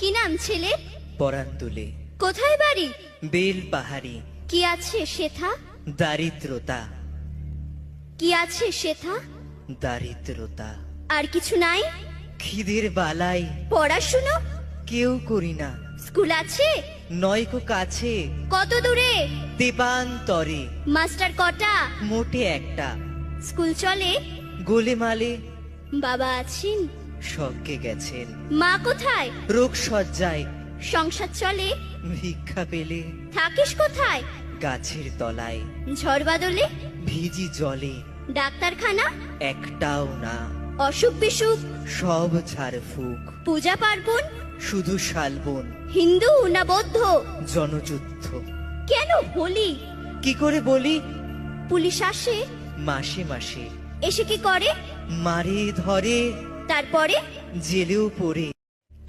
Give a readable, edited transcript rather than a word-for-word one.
কি নাম ছেলে? পরান তুলে কোথায় বাড়ি? বেল পাহাড়ি। কি আছে সেথা? দারিদ্রতা, কি আছে সেথা? দারিদ্রতা। আর কিছু নাই? খিদের বালাই পড়াশুনো? কেউ করি না। স্কুল আছে? নয়কো কাছে, কত দূরে? দেবান্তরে। মাস্টার কটা? মোটে একটা। স্কুল চলে? গোলেমালে বাবা আছেন? স্বর্গে গেছেন। মা কোথায়? রোগ সজ্জায় সংসার চলে? ভিক্ষা পেলে থাকিস কোথায়? গাছের তলায়। ঝড় বাদলে? ভিজি জলে ডাক্তারখানা? একটাও না। অসুখ বিসুখ? সব ঝাড়ফুঁক। পূজা পার্বণ? শুধু শালবন। হিন্দু না বৌদ্ধ? জনযুদ্ধ। কেন হোলি? কি করে বলি? পুলিশ আসে? মাসে মাসে এসে কি করে? মারে ধরে, তারপরে? জেলেও পড়ে।